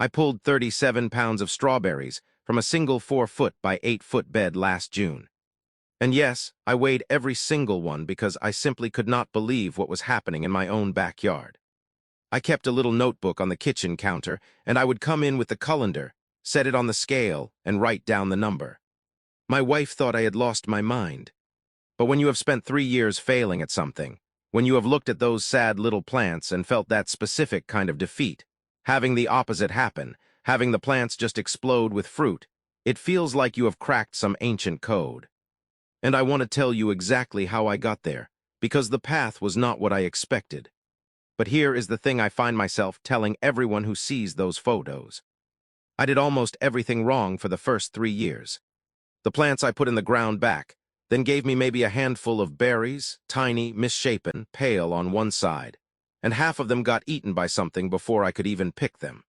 I pulled 37 pounds of strawberries from a single 4-foot by 8-foot bed last June. And yes, I weighed every single one because I simply could not believe what was happening in my own backyard. I kept a little notebook on the kitchen counter, and I would come in with the colander, set it on the scale, and write down the number. My wife thought I had lost my mind. But when you have spent 3 years failing at something, when you have looked at those sad little plants and felt that specific kind of defeat, having the opposite happen, having the plants just explode with fruit, it feels like you have cracked some ancient code. And I want to tell you exactly how I got there, because the path was not what I expected. But here is the thing I find myself telling everyone who sees those photos. I did almost everything wrong for the first 3 years. The plants I put in the ground back, then gave me maybe a handful of berries, tiny, misshapen, pale on one side, and half of them got eaten by something before I could even pick them.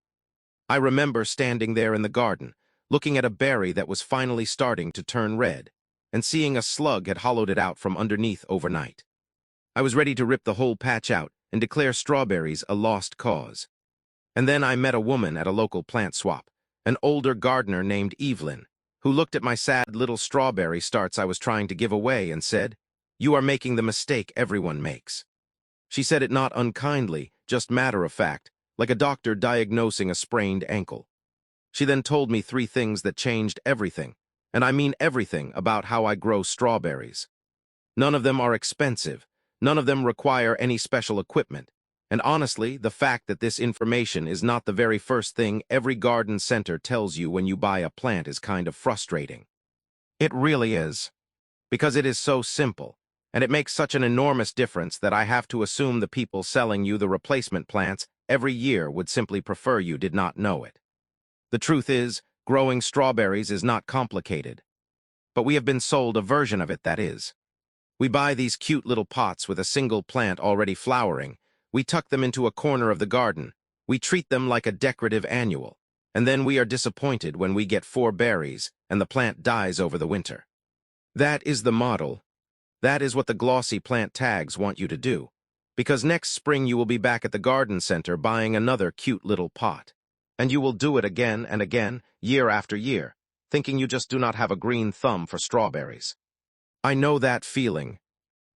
I remember standing there in the garden, looking at a berry that was finally starting to turn red, and seeing a slug had hollowed it out from underneath overnight. I was ready to rip the whole patch out and declare strawberries a lost cause. And then I met a woman at a local plant swap, an older gardener named Evelyn, who looked at my sad little strawberry starts I was trying to give away and said, "You are making the mistake everyone makes." She said it not unkindly, just matter of fact, like a doctor diagnosing a sprained ankle. She then told me 3 things that changed everything, and I mean everything about how I grow strawberries. None of them are expensive, none of them require any special equipment, and honestly, the fact that this information is not the very first thing every garden center tells you when you buy a plant is kind of frustrating. It really is, because it is so simple, and it makes such an enormous difference that I have to assume the people selling you the replacement plants every year would simply prefer you did not know it. The truth is, growing strawberries is not complicated. But we have been sold a version of it that is. We buy these cute little pots with a single plant already flowering, we tuck them into a corner of the garden, we treat them like a decorative annual, and then we are disappointed when we get 4 berries and the plant dies over the winter. That is the model. That is what the glossy plant tags want you to do, because next spring you will be back at the garden center buying another cute little pot. And you will do it again and again, year after year, thinking you just do not have a green thumb for strawberries. I know that feeling.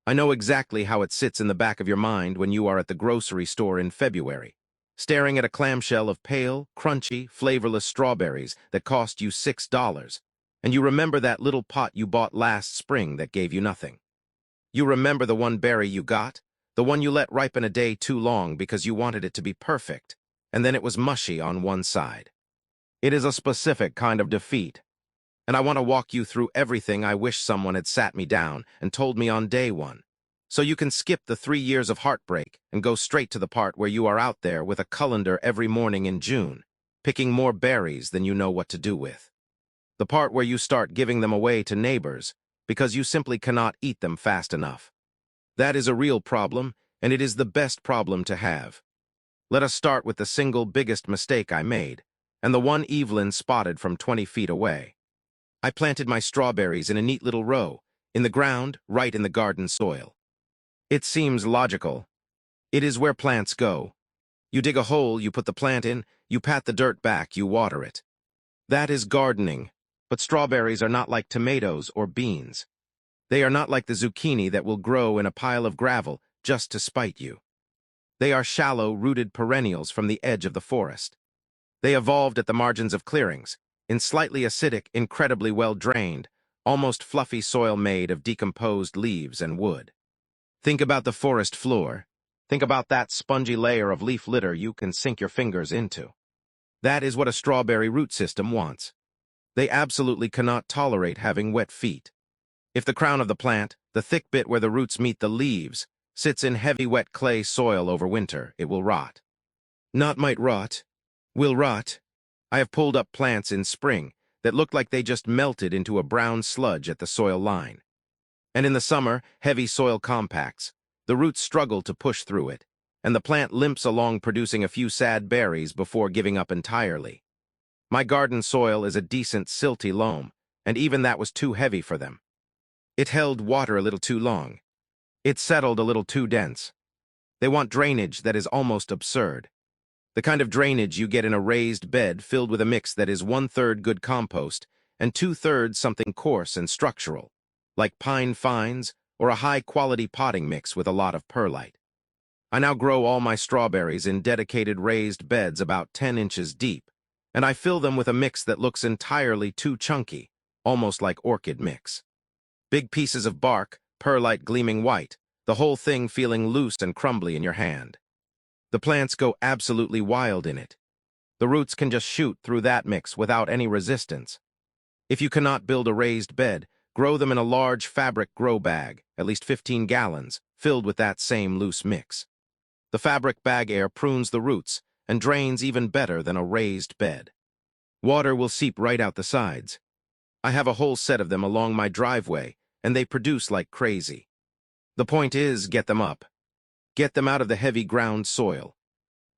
I know exactly how it sits in the back of your mind when you are at the grocery store in February, staring at a clamshell of pale, crunchy, flavorless strawberries that cost you $6, and you remember that little pot you bought last spring that gave you nothing. You remember the one berry you got, the one you let ripen a day too long because you wanted it to be perfect, and then it was mushy on one side. It is a specific kind of defeat, and I want to walk you through everything I wish someone had sat me down and told me on day 1, so you can skip the 3 years of heartbreak and go straight to the part where you are out there with a colander every morning in June, picking more berries than you know what to do with. The part where you start giving them away to neighbors because you simply cannot eat them fast enough. That is a real problem, and it is the best problem to have. Let us start with the single biggest mistake I made, and the one Evelyn spotted from 20 feet away. I planted my strawberries in a neat little row, in the ground, right in the garden soil. It seems logical. It is where plants go. You dig a hole, you put the plant in, you pat the dirt back, you water it. That is gardening, but strawberries are not like tomatoes or beans. They are not like the zucchini that will grow in a pile of gravel just to spite you. They are shallow, rooted perennials from the edge of the forest. They evolved at the margins of clearings, in slightly acidic, incredibly well-drained, almost fluffy soil made of decomposed leaves and wood. Think about the forest floor. Think about that spongy layer of leaf litter you can sink your fingers into. That is what a strawberry root system wants. They absolutely cannot tolerate having wet feet. If the crown of the plant, the thick bit where the roots meet the leaves, sits in heavy wet clay soil over winter, it will rot. Not might rot, will rot. I have pulled up plants in spring that looked like they just melted into a brown sludge at the soil line. And in the summer, heavy soil compacts. The roots struggle to push through it, and the plant limps along producing a few sad berries before giving up entirely. My garden soil is a decent silty loam, and even that was too heavy for them. It held water a little too long. It settled a little too dense. They want drainage that is almost absurd. The kind of drainage you get in a raised bed filled with a mix that is 1/3 good compost and 2/3 something coarse and structural, like pine fines or a high-quality potting mix with a lot of perlite. I now grow all my strawberries in dedicated raised beds about 10 inches deep, and I fill them with a mix that looks entirely too chunky, almost like orchid mix. Big pieces of bark, perlite gleaming white, the whole thing feeling loose and crumbly in your hand. The plants go absolutely wild in it. The roots can just shoot through that mix without any resistance. If you cannot build a raised bed, grow them in a large fabric grow bag, at least 15 gallons, filled with that same loose mix. The fabric bag air prunes the roots and drains even better than a raised bed. Water will seep right out the sides. I have a whole set of them along my driveway, and they produce like crazy. The point is, get them up. Get them out of the heavy ground soil.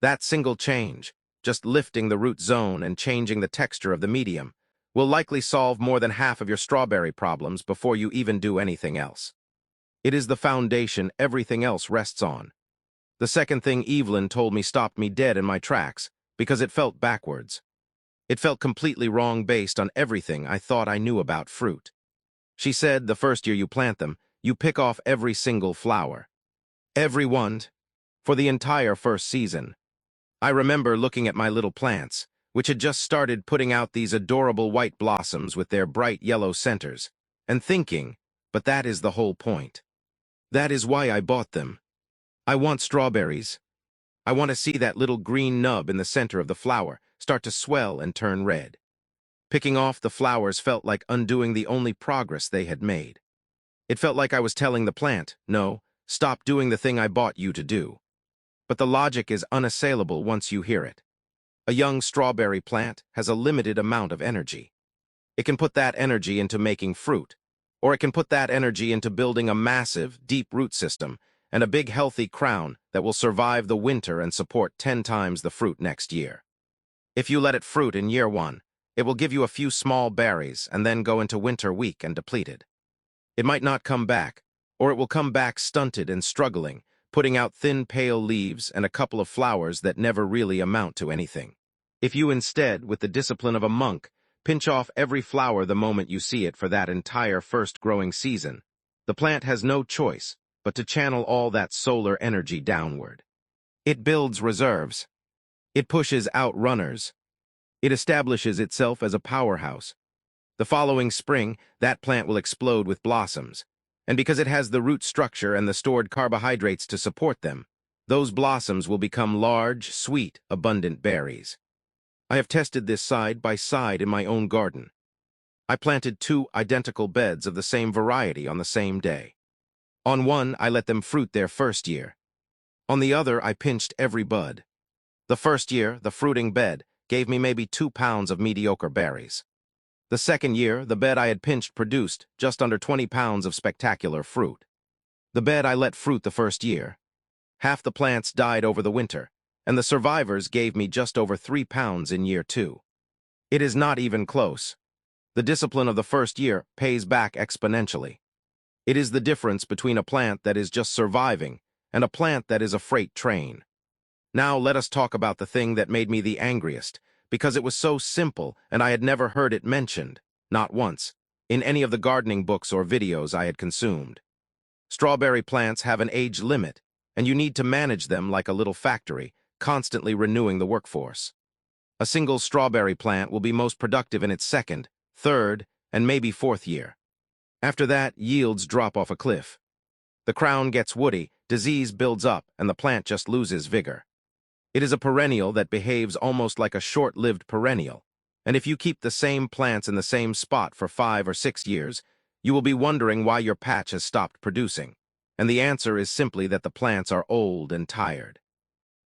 That single change, just lifting the root zone and changing the texture of the medium, will likely solve more than half of your strawberry problems before you even do anything else. It is the foundation everything else rests on. The second thing Evelyn told me stopped me dead in my tracks because it felt backwards. It felt completely wrong based on everything I thought I knew about fruit. She said the first year you plant them, you pick off every single flower. Every one, for the entire first season. I remember looking at my little plants, which had just started putting out these adorable white blossoms with their bright yellow centers, and thinking, but that is the whole point. That is why I bought them. I want strawberries. I want to see that little green nub in the center of the flower start to swell and turn red. Picking off the flowers felt like undoing the only progress they had made. It felt like I was telling the plant, no, stop doing the thing I bought you to do. But the logic is unassailable once you hear it. A young strawberry plant has a limited amount of energy. It can put that energy into making fruit, or it can put that energy into building a massive, deep root system and a big healthy crown that will survive the winter and support 10 times the fruit next year. If you let it fruit in year 1, it will give you a few small berries and then go into winter weak and depleted. It might not come back, or it will come back stunted and struggling, putting out thin pale leaves and a couple of flowers that never really amount to anything. If you instead, with the discipline of a monk, pinch off every flower the moment you see it for that entire first growing season, the plant has no choice but to channel all that solar energy downward. It builds reserves. It pushes out runners. It establishes itself as a powerhouse. The following spring, that plant will explode with blossoms, and because it has the root structure and the stored carbohydrates to support them, those blossoms will become large, sweet, abundant berries. I have tested this side by side in my own garden. I planted 2 identical beds of the same variety on the same day. On one, I let them fruit their first year. On the other, I pinched every bud. The first year, the fruiting bed gave me maybe 2 pounds of mediocre berries. The second year, the bed I had pinched produced just under 20 pounds of spectacular fruit. The bed I let fruit the first year. Half the plants died over the winter, and the survivors gave me just over 3 pounds in year 2. It is not even close. The discipline of the first year pays back exponentially. It is the difference between a plant that is just surviving and a plant that is a freight train. Now let us talk about the thing that made me the angriest, because it was so simple and I had never heard it mentioned, not once, in any of the gardening books or videos I had consumed. Strawberry plants have an age limit, and you need to manage them like a little factory, constantly renewing the workforce. A single strawberry plant will be most productive in its second, third, and maybe fourth year. After that, yields drop off a cliff. The crown gets woody, disease builds up, and the plant just loses vigor. It is a perennial that behaves almost like a short-lived perennial, and if you keep the same plants in the same spot for 5 or 6 years, you will be wondering why your patch has stopped producing, and the answer is simply that the plants are old and tired.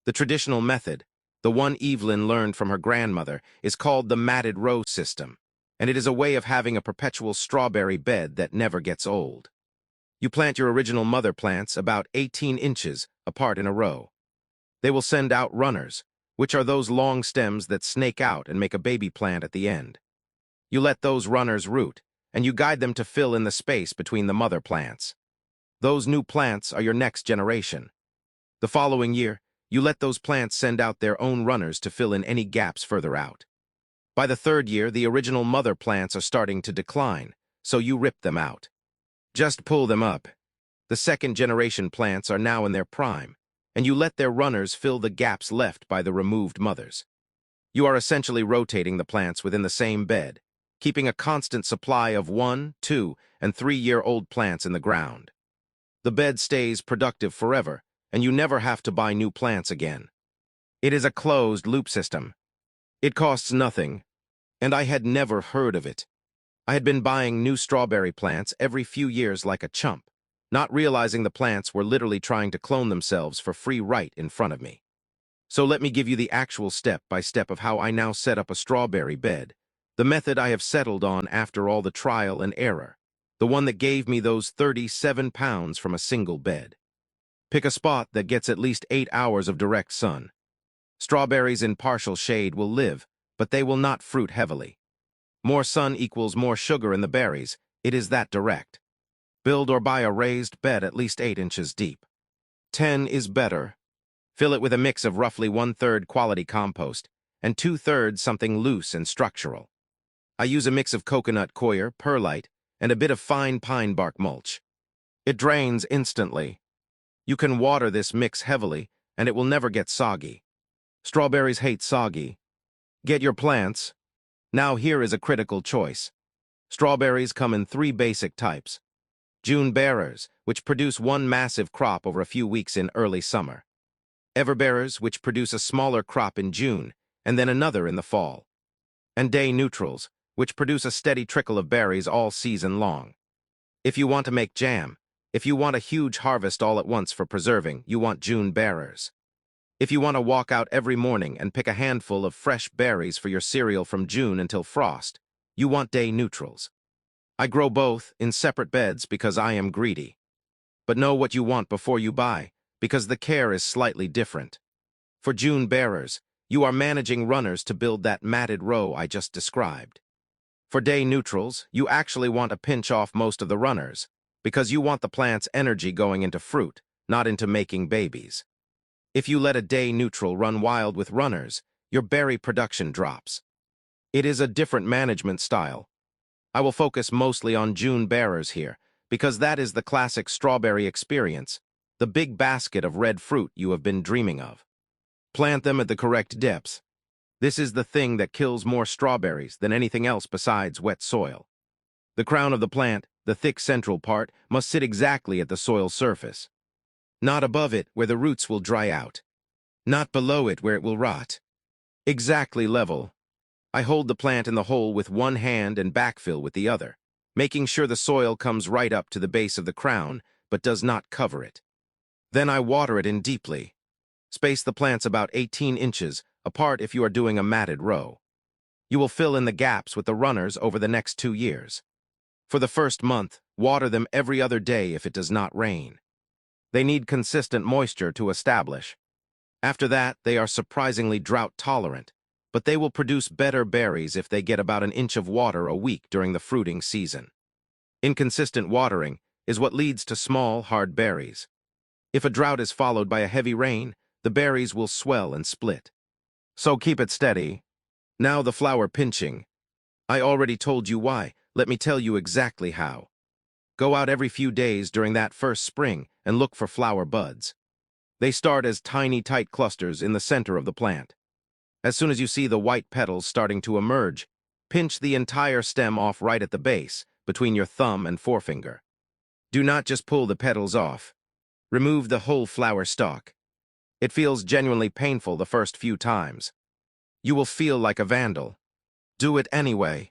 The traditional method, the one Evelyn learned from her grandmother, is called the matted row system, and it is a way of having a perpetual strawberry bed that never gets old. You plant your original mother plants about 18 inches apart in a row. They will send out runners, which are those long stems that snake out and make a baby plant at the end. You let those runners root, and you guide them to fill in the space between the mother plants. Those new plants are your next generation. The following year, You let those plants send out their own runners to fill in any gaps further out. By the third year, the original mother plants are starting to decline, so you rip them out. Just pull them up. The second-generation plants are now in their prime, and you let their runners fill the gaps left by the removed mothers. You are essentially rotating the plants within the same bed, keeping a constant supply of 1, 2, and 3-year-old plants in the ground. The bed stays productive forever, and you never have to buy new plants again. It is a closed-loop system. It costs nothing, and I had never heard of it. I had been buying new strawberry plants every few years like a chump, not realizing the plants were literally trying to clone themselves for free right in front of me. So let me give you the actual step-by-step of how I now set up a strawberry bed, the method I have settled on after all the trial and error, the one that gave me those 37 pounds from a single bed. Pick a spot that gets at least 8 hours of direct sun. Strawberries in partial shade will live, but they will not fruit heavily. More sun equals more sugar in the berries. It is that direct. Build or buy a raised bed at least 8 inches deep. 10 is better. Fill it with a mix of roughly 1/3 quality compost and 2/3 something loose and structural. I use a mix of coconut coir, perlite, and a bit of fine pine bark mulch. It drains instantly. You can water this mix heavily, and it will never get soggy. Strawberries hate soggy. Get your plants. Now here is a critical choice. Strawberries come in 3 basic types. June bearers, which produce one massive crop over a few weeks in early summer. Everbearers, which produce a smaller crop in June, and then another in the fall. And day neutrals, which produce a steady trickle of berries all season long. If you want to make jam, if you want a huge harvest all at once for preserving, you want June bearers. If you want to walk out every morning and pick a handful of fresh berries for your cereal from June until frost, you want day neutrals. I grow both in separate beds because I am greedy. But know what you want before you buy, because the care is slightly different. For June bearers, you are managing runners to build that matted row I just described. For day neutrals, you actually want to pinch off most of the runners, because you want the plant's energy going into fruit, not into making babies. If you let a day neutral run wild with runners, your berry production drops. It is a different management style. I will focus mostly on June bearers here, because that is the classic strawberry experience, the big basket of red fruit you have been dreaming of. Plant them at the correct depths. This is the thing that kills more strawberries than anything else besides wet soil. The crown of the plant, the thick central part, must sit exactly at the soil surface. Not above it where the roots will dry out. Not below it where it will rot. Exactly level. I hold the plant in the hole with one hand and backfill with the other, making sure the soil comes right up to the base of the crown, but does not cover it. Then I water it in deeply. Space the plants about 18 inches apart if you are doing a matted row. You will fill in the gaps with the runners over the next 2 years. For the first month, water them every other day if it does not rain. They need consistent moisture to establish. After that, they are surprisingly drought-tolerant, but they will produce better berries if they get about an inch of water a week during the fruiting season. Inconsistent watering is what leads to small, hard berries. If a drought is followed by a heavy rain, the berries will swell and split. So keep it steady. Now the flower pinching. I already told you why. Let me tell you exactly how. Go out every few days during that first spring and look for flower buds. They start as tiny, tight clusters in the center of the plant. As soon as you see the white petals starting to emerge, pinch the entire stem off right at the base, between your thumb and forefinger. Do not just pull the petals off. Remove the whole flower stalk. It feels genuinely painful the first few times. You will feel like a vandal. Do it anyway.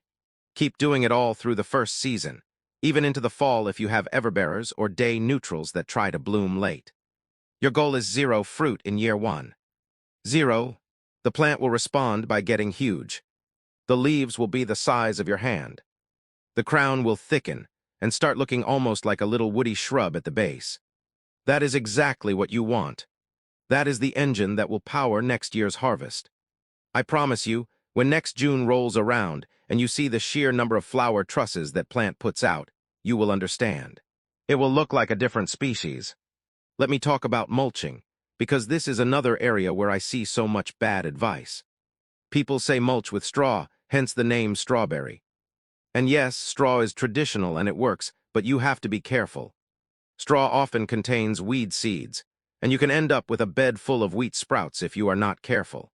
Keep doing it all through the first season, even into the fall if you have everbearers or day neutrals that try to bloom late. Your goal is 0 fruit in year 1. 0. The plant will respond by getting huge. The leaves will be the size of your hand. The crown will thicken and start looking almost like a little woody shrub at the base. That is exactly what you want. That is the engine that will power next year's harvest. I promise you, when next June rolls around and you see the sheer number of flower trusses that plant puts out, you will understand. It will look like a different species. Let me talk about mulching, because this is another area where I see so much bad advice. People say mulch with straw, hence the name strawberry. And yes, straw is traditional and it works, but you have to be careful. Straw often contains weed seeds, and you can end up with a bed full of wheat sprouts if you are not careful.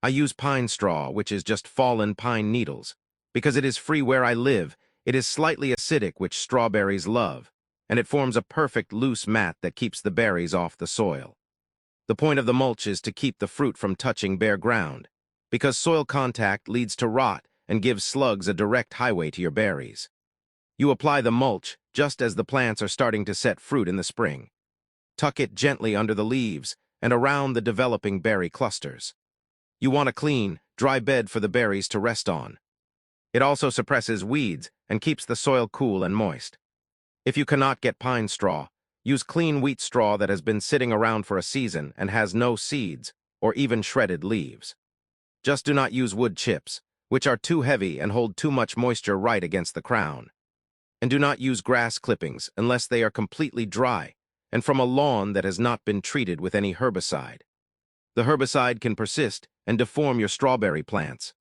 I use pine straw, which is just fallen pine needles. Because it is free where I live, it is slightly acidic, which strawberries love, and it forms a perfect loose mat that keeps the berries off the soil. The point of the mulch is to keep the fruit from touching bare ground, because soil contact leads to rot and gives slugs a direct highway to your berries. You apply the mulch just as the plants are starting to set fruit in the spring. Tuck it gently under the leaves and around the developing berry clusters. You want a clean, dry bed for the berries to rest on. It also suppresses weeds and keeps the soil cool and moist. If you cannot get pine straw, use clean wheat straw that has been sitting around for a season and has no seeds or even shredded leaves. Just do not use wood chips, which are too heavy and hold too much moisture right against the crown. And do not use grass clippings unless they are completely dry and from a lawn that has not been treated with any herbicide. The herbicide can persist and deform your strawberry plants.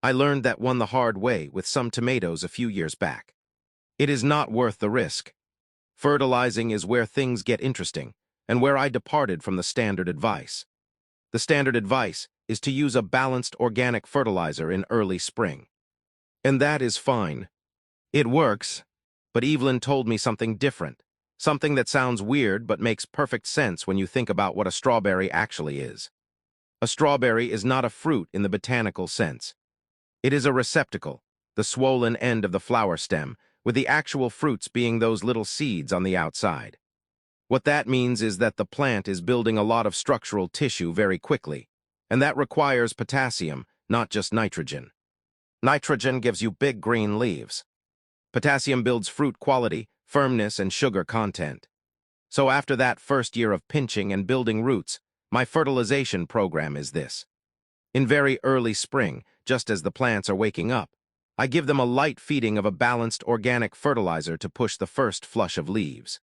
I learned that one the hard way with some tomatoes a few years back. It is not worth the risk. Fertilizing is where things get interesting, and where I departed from the standard advice. The standard advice is to use a balanced organic fertilizer in early spring. And that is fine. It works, but Evelyn told me something different, something that sounds weird but makes perfect sense when you think about what a strawberry actually is. A strawberry is not a fruit in the botanical sense. It is a receptacle, the swollen end of the flower stem, with the actual fruits being those little seeds on the outside. What that means is that the plant is building a lot of structural tissue very quickly, and that requires potassium, not just nitrogen. Nitrogen gives you big green leaves. Potassium builds fruit quality, firmness, and sugar content. So after that first year of pinching and building roots, my fertilization program is this. In very early spring, just as the plants are waking up, I give them a light feeding of a balanced organic fertilizer to push the first flush of leaves.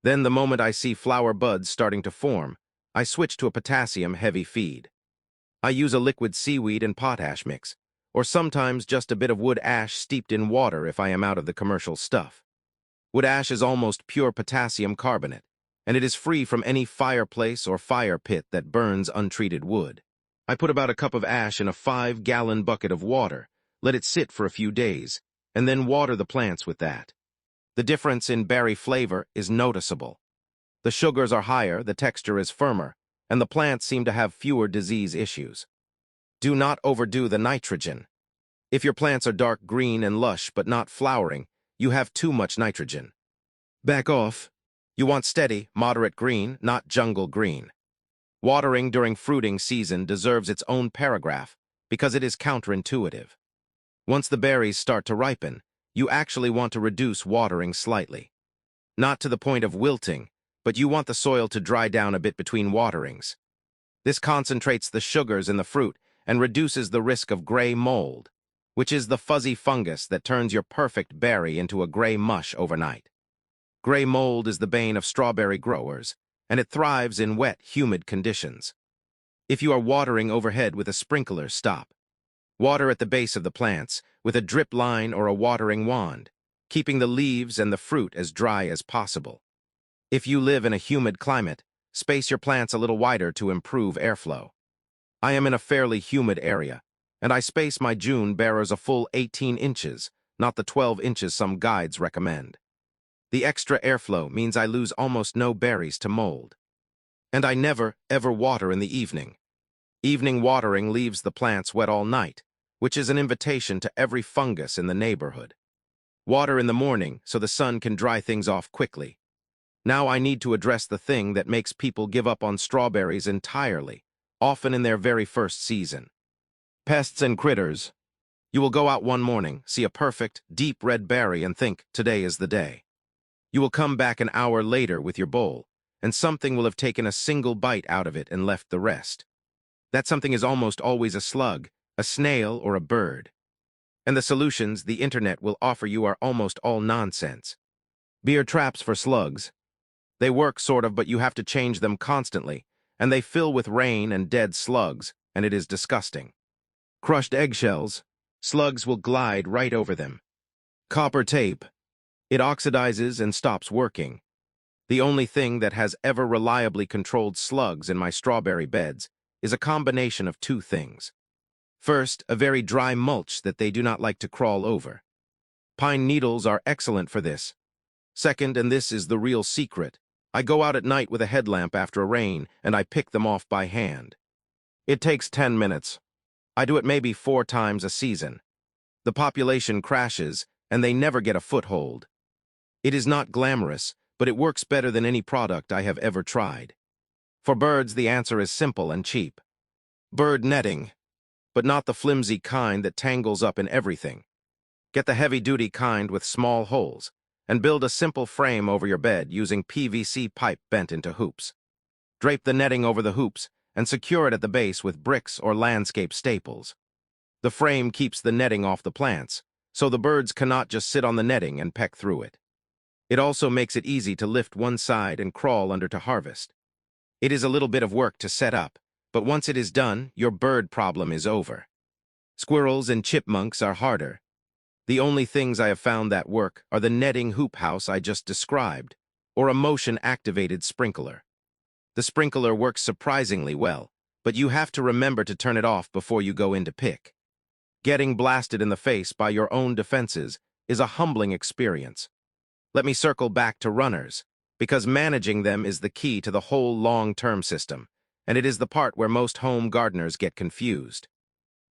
Then the moment I see flower buds starting to form, I switch to a potassium-heavy feed. I use a liquid seaweed and potash mix, or sometimes just a bit of wood ash steeped in water if I am out of the commercial stuff. Wood ash is almost pure potassium carbonate, and it is free from any fireplace or fire pit that burns untreated wood. I put about a cup of ash in a 5-gallon bucket of water, let it sit for a few days, and then water the plants with that. The difference in berry flavor is noticeable. The sugars are higher, the texture is firmer, and the plants seem to have fewer disease issues. Do not overdo the nitrogen. If your plants are dark green and lush but not flowering, you have too much nitrogen. Back off. You want steady, moderate green, not jungle green. Watering during fruiting season deserves its own paragraph because it is counterintuitive. Once the berries start to ripen, you actually want to reduce watering slightly. Not to the point of wilting, but you want the soil to dry down a bit between waterings. This concentrates the sugars in the fruit and reduces the risk of gray mold, which is the fuzzy fungus that turns your perfect berry into a gray mush overnight. Gray mold is the bane of strawberry growers, and it thrives in wet, humid conditions. If you are watering overhead with a sprinkler, stop. Water at the base of the plants with a drip line or a watering wand, keeping the leaves and the fruit as dry as possible. If you live in a humid climate, space your plants a little wider to improve airflow. I am in a fairly humid area, and I space my June bearers a full 18 inches, not the 12 inches some guides recommend. The extra airflow means I lose almost no berries to mold. And I never, ever water in the evening. Evening watering leaves the plants wet all night, which is an invitation to every fungus in the neighborhood. Water in the morning so the sun can dry things off quickly. Now I need to address the thing that makes people give up on strawberries entirely, often in their very first season. Pests and critters. You will go out one morning, see a perfect, deep red berry and think, today is the day. You will come back an hour later with your bowl, and something will have taken a single bite out of it and left the rest. That something is almost always a slug, a snail, or a bird. And the solutions the internet will offer you are almost all nonsense. Beer traps for slugs. They work sort of, but you have to change them constantly, and they fill with rain and dead slugs, and it is disgusting. Crushed eggshells, slugs will glide right over them. Copper tape, it oxidizes and stops working. The only thing that has ever reliably controlled slugs in my strawberry beds is a combination of two things. First, a very dry mulch that they do not like to crawl over. Pine needles are excellent for this. Second, and this is the real secret, I go out at night with a headlamp after a rain and I pick them off by hand. It takes 10 minutes. I do it maybe 4 times a season. The population crashes and they never get a foothold. It is not glamorous, but it works better than any product I have ever tried. For birds, the answer is simple and cheap. Bird netting, but not the flimsy kind that tangles up in everything. Get the heavy-duty kind with small holes, and build a simple frame over your bed using PVC pipe bent into hoops. Drape the netting over the hoops and secure it at the base with bricks or landscape staples. The frame keeps the netting off the plants, so the birds cannot just sit on the netting and peck through it. It also makes it easy to lift one side and crawl under to harvest. It is a little bit of work to set up, but once it is done, your bird problem is over. Squirrels and chipmunks are harder. The only things I have found that work are the netting hoop house I just described, or a motion-activated sprinkler. The sprinkler works surprisingly well, but you have to remember to turn it off before you go in to pick. Getting blasted in the face by your own defenses is a humbling experience. Let me circle back to runners, because managing them is the key to the whole long-term system, and it is the part where most home gardeners get confused.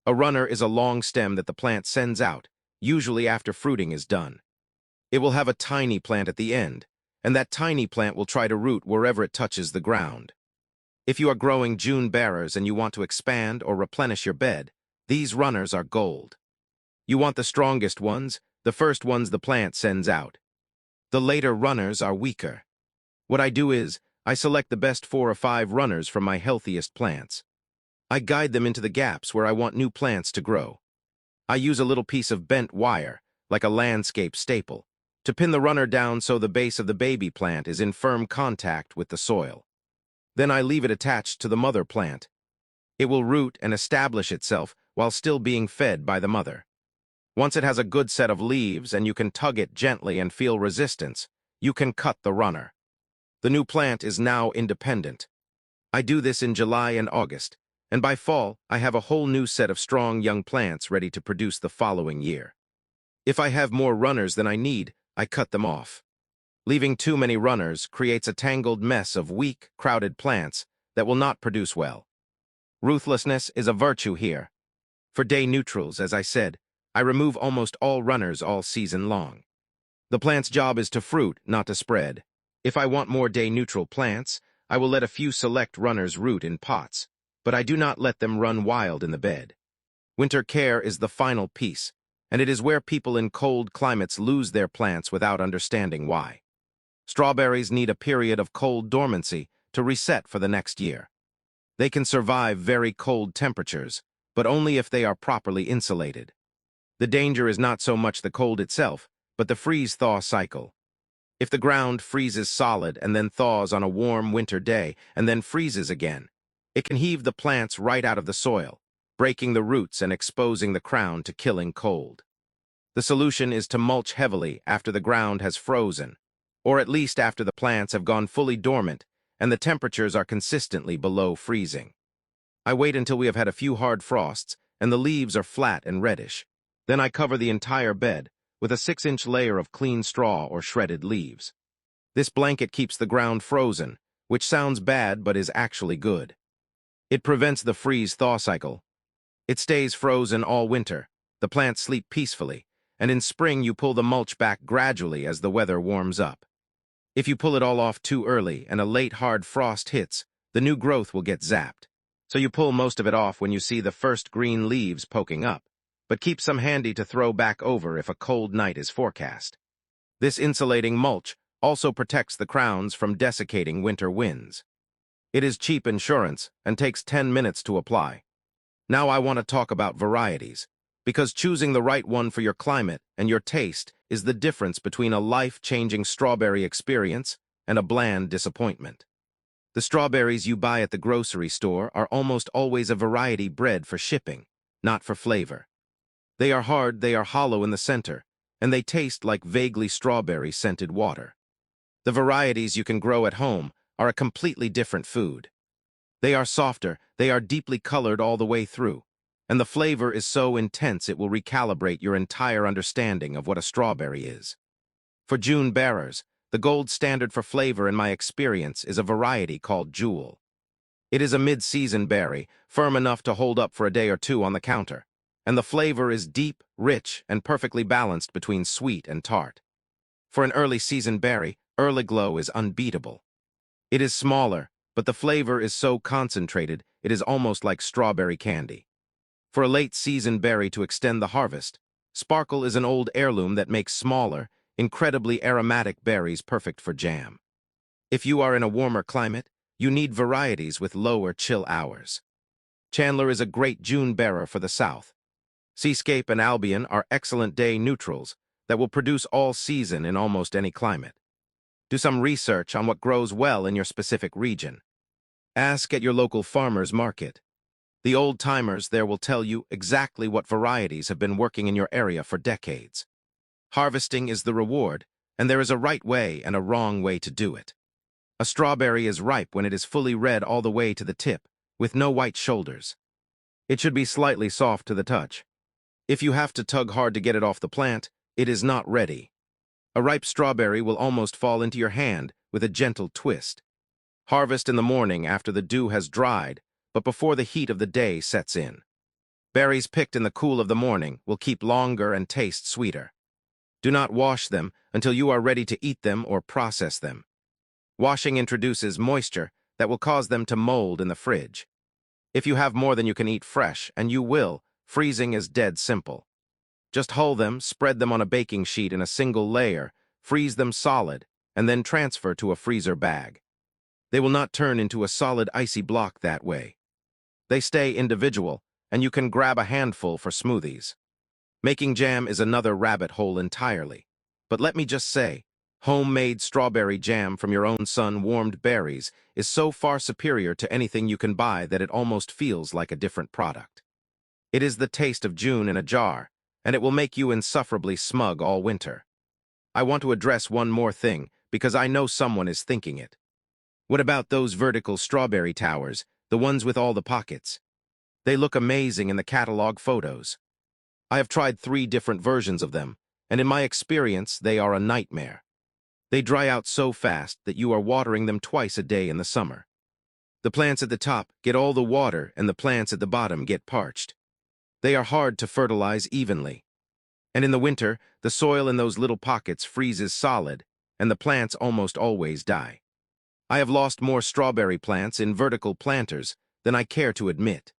A runner is a long stem that the plant sends out, usually after fruiting is done. It will have a tiny plant at the end, and that tiny plant will try to root wherever it touches the ground. If you are growing June bearers and you want to expand or replenish your bed, these runners are gold. You want the strongest ones, the first ones the plant sends out. The later runners are weaker. What I do is, I select the best 4 or 5 runners from my healthiest plants. I guide them into the gaps where I want new plants to grow. I use a little piece of bent wire, like a landscape staple, to pin the runner down so the base of the baby plant is in firm contact with the soil. Then I leave it attached to the mother plant. It will root and establish itself while still being fed by the mother. Once it has a good set of leaves and you can tug it gently and feel resistance, you can cut the runner. The new plant is now independent. I do this in July and August, and by fall, I have a whole new set of strong young plants ready to produce the following year. If I have more runners than I need, I cut them off. Leaving too many runners creates a tangled mess of weak, crowded plants that will not produce well. Ruthlessness is a virtue here. For day neutrals, as I said, I remove almost all runners all season long. The plant's job is to fruit, not to spread. If I want more day-neutral plants, I will let a few select runners root in pots, but I do not let them run wild in the bed. Winter care is the final piece, and it is where people in cold climates lose their plants without understanding why. Strawberries need a period of cold dormancy to reset for the next year. They can survive very cold temperatures, but only if they are properly insulated. The danger is not so much the cold itself, but the freeze-thaw cycle. If the ground freezes solid and then thaws on a warm winter day and then freezes again, it can heave the plants right out of the soil, breaking the roots and exposing the crown to killing cold. The solution is to mulch heavily after the ground has frozen, or at least after the plants have gone fully dormant and the temperatures are consistently below freezing. I wait until we have had a few hard frosts and the leaves are flat and reddish. Then I cover the entire bed with a 6-inch layer of clean straw or shredded leaves. This blanket keeps the ground frozen, which sounds bad but is actually good. It prevents the freeze-thaw cycle. It stays frozen all winter, the plants sleep peacefully, and in spring you pull the mulch back gradually as the weather warms up. If you pull it all off too early and a late hard frost hits, the new growth will get zapped. So you pull most of it off when you see the first green leaves poking up, but keep some handy to throw back over if a cold night is forecast. This insulating mulch also protects the crowns from desiccating winter winds. It is cheap insurance and takes 10 minutes to apply. Now I want to talk about varieties, because choosing the right one for your climate and your taste is the difference between a life-changing strawberry experience and a bland disappointment. The strawberries you buy at the grocery store are almost always a variety bred for shipping, not for flavor. They are hard, they are hollow in the center, and they taste like vaguely strawberry-scented water. The varieties you can grow at home are a completely different food. They are softer, they are deeply colored all the way through, and the flavor is so intense it will recalibrate your entire understanding of what a strawberry is. For June bearers, the gold standard for flavor in my experience is a variety called Jewel. It is a mid-season berry, firm enough to hold up for a day or two on the counter, and the flavor is deep, rich, and perfectly balanced between sweet and tart. For an early-season berry, Early Glow is unbeatable. It is smaller, but the flavor is so concentrated it is almost like strawberry candy. For a late-season berry to extend the harvest, Sparkle is an old heirloom that makes smaller, incredibly aromatic berries perfect for jam. If you are in a warmer climate, you need varieties with lower chill hours. Chandler is a great June bearer for the South. Seascape and Albion are excellent day neutrals that will produce all season in almost any climate. Do some research on what grows well in your specific region. Ask at your local farmer's market. The old-timers there will tell you exactly what varieties have been working in your area for decades. Harvesting is the reward, and there is a right way and a wrong way to do it. A strawberry is ripe when it is fully red all the way to the tip, with no white shoulders. It should be slightly soft to the touch. If you have to tug hard to get it off the plant, it is not ready. A ripe strawberry will almost fall into your hand with a gentle twist. Harvest in the morning after the dew has dried, but before the heat of the day sets in. Berries picked in the cool of the morning will keep longer and taste sweeter. Do not wash them until you are ready to eat them or process them. Washing introduces moisture that will cause them to mold in the fridge. If you have more than you can eat fresh, and you will, freezing is dead simple. Just hull them, spread them on a baking sheet in a single layer, freeze them solid, and then transfer to a freezer bag. They will not turn into a solid icy block that way. They stay individual, and you can grab a handful for smoothies. Making jam is another rabbit hole entirely. But let me just say, homemade strawberry jam from your own sun-warmed berries is so far superior to anything you can buy that it almost feels like a different product. It is the taste of June in a jar, and it will make you insufferably smug all winter. I want to address one more thing, because I know someone is thinking it. What about those vertical strawberry towers, the ones with all the pockets? They look amazing in the catalog photos. I have tried 3 different versions of them, and in my experience, they are a nightmare. They dry out so fast that you are watering them twice a day in the summer. The plants at the top get all the water, and the plants at the bottom get parched. They are hard to fertilize evenly. And in the winter, the soil in those little pockets freezes solid, and the plants almost always die. I have lost more strawberry plants in vertical planters than I care to admit.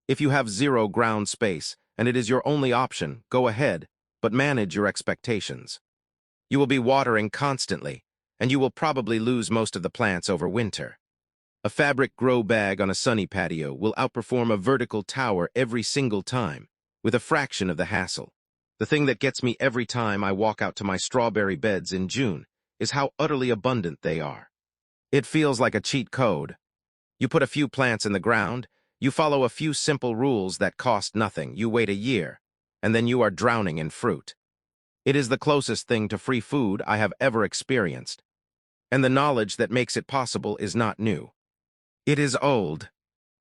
If you have 0 ground space, and it is your only option, go ahead, but manage your expectations. You will be watering constantly, and you will probably lose most of the plants over winter. A fabric grow bag on a sunny patio will outperform a vertical tower every single time, with a fraction of the hassle. The thing that gets me every time I walk out to my strawberry beds in June is how utterly abundant they are. It feels like a cheat code. You put a few plants in the ground, you follow a few simple rules that cost nothing, you wait a year, and then you are drowning in fruit. It is the closest thing to free food I have ever experienced, and the knowledge that makes it possible is not new. It is old.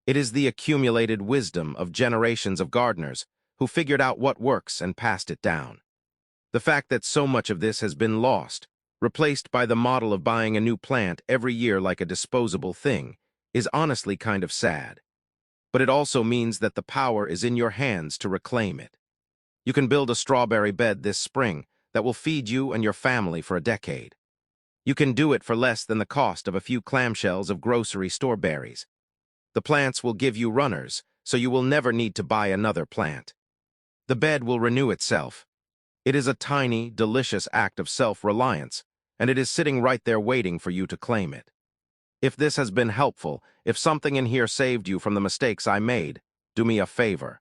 It is the accumulated wisdom of generations of gardeners who figured out what works and passed it down. The fact that so much of this has been lost, replaced by the model of buying a new plant every year like a disposable thing, is honestly kind of sad. But it also means that the power is in your hands to reclaim it. You can build a strawberry bed this spring that will feed you and your family for a decade. You can do it for less than the cost of a few clamshells of grocery store berries. The plants will give you runners, so you will never need to buy another plant. The bed will renew itself. It is a tiny, delicious act of self-reliance, and it is sitting right there waiting for you to claim it. If this has been helpful, if something in here saved you from the mistakes I made, do me a favor.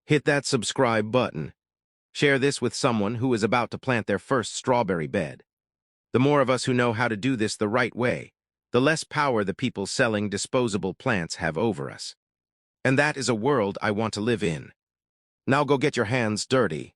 Hit that subscribe button. Share this with someone who is about to plant their first strawberry bed. The more of us who know how to do this the right way, the less power the people selling disposable plants have over us. And that is a world I want to live in. Now go get your hands dirty.